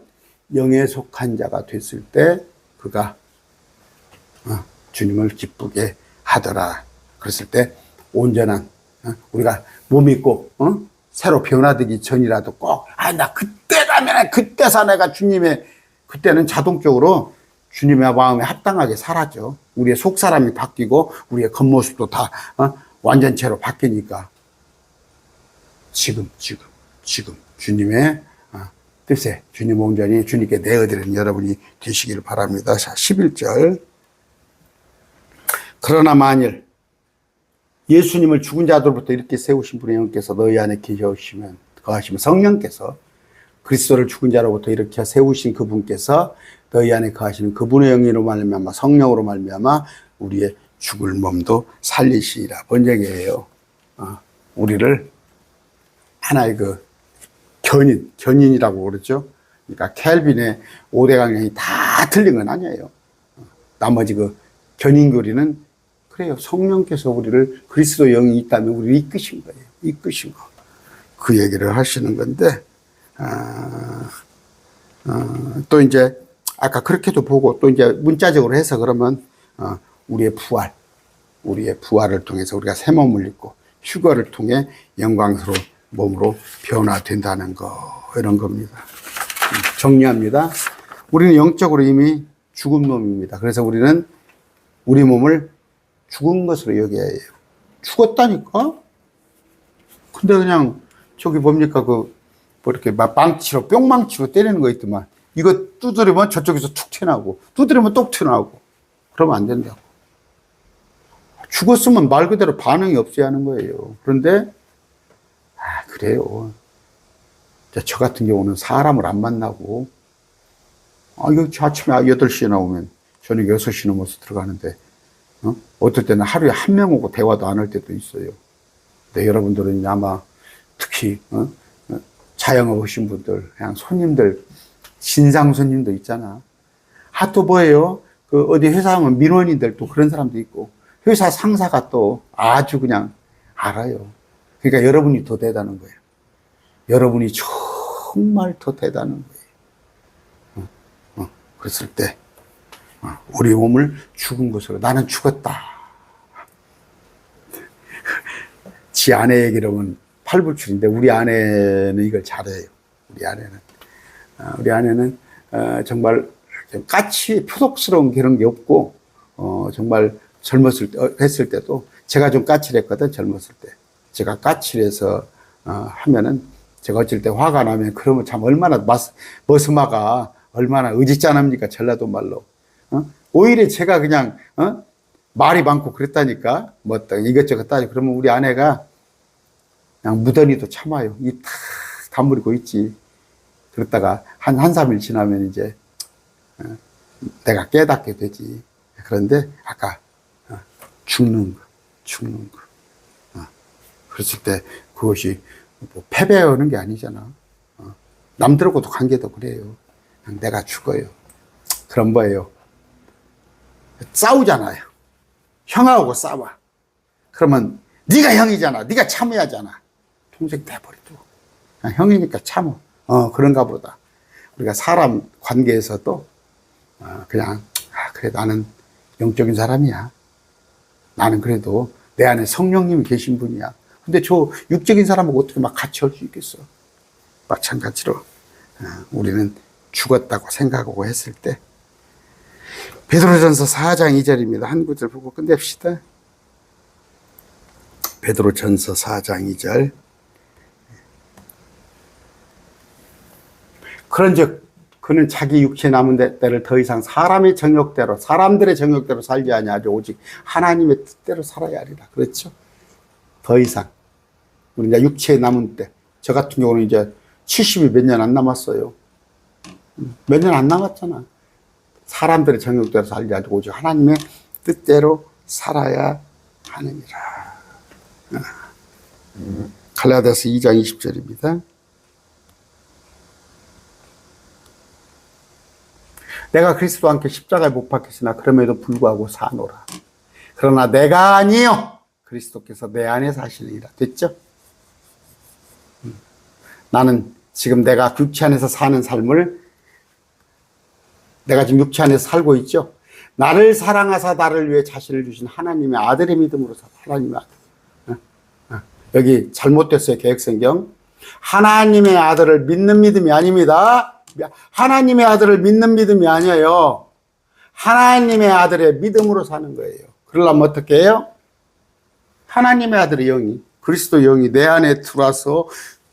영에 속한 자가 됐을 때 그가 주님을 기쁘게 하더라. 그랬을 때 온전한, 우리가 몸이 꼭 새로 변화되기 전이라도 꼭 나 그때 가면 그때서 내가 주님의, 그때는 자동적으로 주님의 마음에 합당하게 살았죠. 우리의 속사람이 바뀌고 우리의 겉모습도 다 완전체로 바뀌니까 지금 주님의 뜻에, 주님 온전히 주님께 내어드리는 여러분이 되시기를 바랍니다. 자, 11절. 그러나 만일 예수님을 죽은 자들로부터 이렇게 세우신 분의 영께서 너희 안에 거하시면 성령께서 그리스도를 죽은 자로부터 이렇게 세우신 그분께서 너희 안에 거하시는 그분의 영으로 말미암아, 성령으로 말미암아 우리의 죽을 몸도 살리시리라. 번역이에요. 우리를 하나의 그 견인이라고 그러죠. 그러니까 켈빈의 5대 강령이 다 틀린 건 아니에요. 나머지 그 견인교리는 그래요. 성령께서 우리를, 그리스도 영이 있다면 우리를 이끄신 거예요. 이끄신 거. 그 얘기를 하시는 건데, 또 이제 아까 그렇게도 보고 또 이제 문자적으로 해서 그러면 우리의 부활을 통해서 우리가 새 몸을 입고 휴거를 통해 영광스러운 몸으로 변화된다는 거, 이런 겁니다. 정리합니다. 우리는 영적으로 이미 죽은 몸입니다. 그래서 우리는 우리 몸을 죽은 것으로 여겨야 해요. 죽었다니까? 근데 그냥 저기 뭡니까 뭐 이렇게 망치로, 뿅망치로 때리는 거 있더만, 이거 두드리면 저쪽에서 툭 튀어나오고 두드리면 똑 튀어나오고, 그러면 안 된다고. 죽었으면 말 그대로 반응이 없어야 하는 거예요. 그런데 그래요. 저 같은 경우는 사람을 안 만나고, 이거 아침에 8시에 나오면 저녁 6시 넘어서 들어가는데, 어떨 때는 하루에 한 명 오고 대화도 안 할 때도 있어요. 근데 여러분들은 아마 특히, 자영업 하신 분들, 그냥 손님들, 신상 손님도 있잖아. 또 뭐예요? 그 어디 회사 하면 민원인들 또 그런 사람도 있고, 회사 상사가 또 아주 그냥 알아요. 그러니까 여러분이 더 대단한 거예요. 여러분이 정말 더 대단한 거예요. 그랬을 때 우리 몸을 죽은 것으로, 나는 죽었다. 지 아내 얘기를 하면 팔불출인데 우리 아내는 이걸 잘해요. 우리 아내는 정말 까치, 표독스러운 그런 게 없고, 정말 젊었을 때, 했을 때도 제가 좀 까칠했거든, 젊었을 때. 제가 까칠해서 하면은, 제가 어쩔 때 화가 나면, 그러면 참 얼마나 머스마가 얼마나 의지짠합니까, 전라도 말로. 오히려 제가 그냥 말이 많고 그랬다니까, 뭐 이것저것 따지고. 그러면 우리 아내가 그냥 무던히도 참아요. 이 탁 다물고 있지. 그러다가 한 3일 지나면 이제 내가 깨닫게 되지. 그런데 아까 죽는 거. 그랬을 때 그것이 뭐 패배하는 게 아니잖아. 남들하고도 관계도 그래요. 그냥 내가 죽어요. 그런 거예요. 싸우잖아요. 형하고 싸워. 그러면 네가 형이잖아. 네가 참아야잖아. 동생 돼버리고. 그냥 형이니까 참어. 그런가 보다. 우리가 사람 관계에서도 그냥 그래 나는 영적인 사람이야. 나는 그래도 내 안에 성령님이 계신 분이야. 근데 저 육적인 사람하고 어떻게 막 같이 할 수 있겠어? 마찬가지로 우리는 죽었다고 생각하고 했을 때 베드로전서 4장 2절입니다. 한 구절 보고 끝냅시다. 베드로전서 4장 2절. 그런즉 그는 자기 육체 남은 때를 더 이상 사람의 정욕대로 사람들의 정욕대로 살지 아니하죠. 오직 하나님의 뜻대로 살아야 하리라. 그렇죠? 더 이상 우리 이제 육체에 남은 때, 저 같은 경우는 이제 70이 몇 년 안 남았어요. 몇 년 안 남았잖아. 사람들의 정욕대로 살지 않고 오직 하나님의 뜻대로 살아야 하느니라. 갈라디아서 2장 20절입니다. 내가 그리스도와 함께 십자가에 못 박혔으나 그럼에도 불구하고 사노라. 그러나 내가 아니요 그리스도께서 내 안에 사시느니라. 됐죠? 나는 지금 내가 육체 안에서 사는 삶을 내가 지금 육체 안에서 살고 있죠. 나를 사랑하사 나를 위해 자신을 주신 하나님의 아들의 믿음으로 살아. 하나님의 아들. 여기 잘못됐어요. 개혁성경. 하나님의 아들을 믿는 믿음이 아닙니다. 하나님의 아들을 믿는 믿음이 아니에요. 하나님의 아들의 믿음으로 사는 거예요. 그러려면 어떻게 해요? 하나님의 아들의 영이, 그리스도 영이 내 안에 들어와서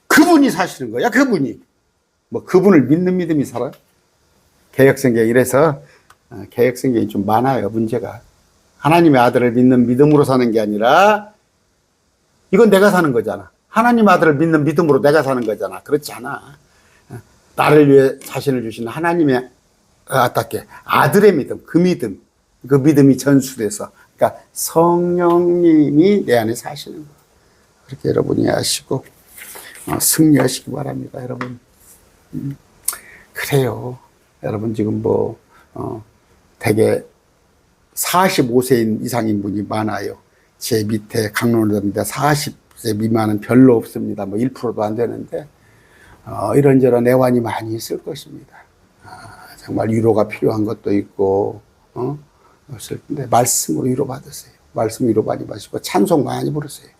그분이 사시는 거야. 그분이. 뭐 그분을 믿는 믿음이 살아요. 개혁성경이 이래서 개혁성경이 좀 많아요. 문제가. 하나님의 아들을 믿는 믿음으로 사는 게 아니라 이건 내가 사는 거잖아. 하나님 아들을 믿는 믿음으로 내가 사는 거잖아. 그렇지 않아. 나를 위해 자신을 주신 하나님의 아들의 믿음, 그 믿음이 전수돼서, 그러니까 성령님이 내 안에 사시는 거. 그렇게 여러분이 아시고 승리하시기 바랍니다, 여러분. 그래요. 여러분 지금 되게 45세 이상인 분이 많아요. 제 밑에 강론들인데 40세 미만은 별로 없습니다. 1%도 안 되는데. 이런저런 애환이 많이 있을 것입니다. 정말 위로가 필요한 것도 있고, 없을 텐데, 말씀으로 위로 받으세요. 말씀 위로 많이 받으시고, 찬송 많이 부르세요.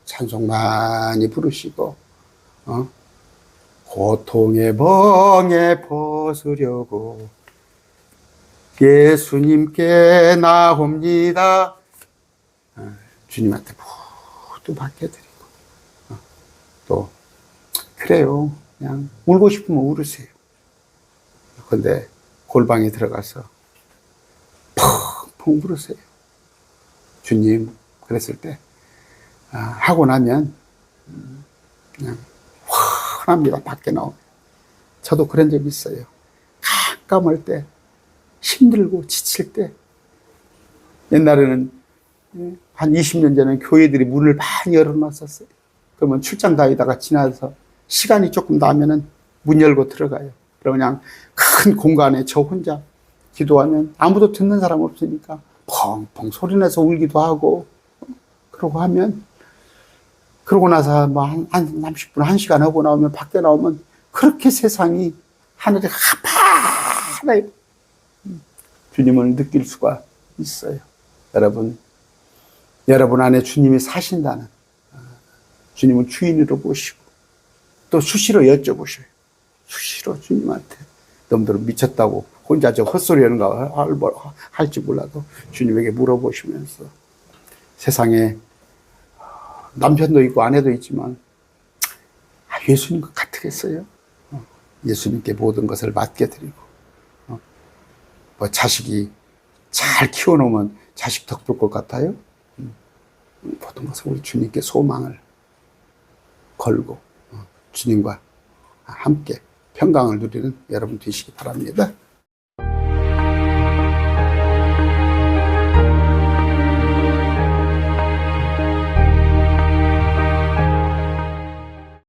찬송 많이 부르시고, 고통의 멍에 벗으려고 예수님께 나옵니다. 주님한테 모두 맡겨드리고, 또, 그래요. 그냥 울고 싶으면 울으세요. 근데 골방에 들어가서 펑펑 울으세요. 주님, 그랬을 때 하고 나면 그냥 환합니다. 밖에 나오면. 저도 그런 적이 있어요. 깜깜할 때, 힘들고 지칠 때. 옛날에는 한 20년 전에 교회들이 문을 많이 열어놨었어요. 그러면 출장 다니다가 지나서 시간이 조금 나면은 문 열고 들어가요. 그러면 그냥 큰 공간에 저 혼자 기도하면 아무도 듣는 사람 없으니까 펑펑 소리내서 울기도 하고, 그러고 하면, 그러고 나서 한 30분, 1시간 하고 나오면 밖에 나오면 그렇게 세상이 하늘이 하파라요. 주님을 느낄 수가 있어요. 여러분 안에 주님이 사신다는, 주님을 주인으로 모시고 또 수시로 여쭤보셔요. 수시로 주님한테. 놈들은 미쳤다고 혼자 저 헛소리 하는 거 할지 몰라도 주님에게 물어보시면서, 세상에 남편도 있고 아내도 있지만 예수님과 같으겠어요? 예수님께 모든 것을 맡겨드리고, 자식이 잘 키워놓으면 자식 덕 볼 것 같아요? 모든 것을 우리 주님께 소망을 걸고 주님과 함께 평강을 누리는 여러분 되시기 바랍니다.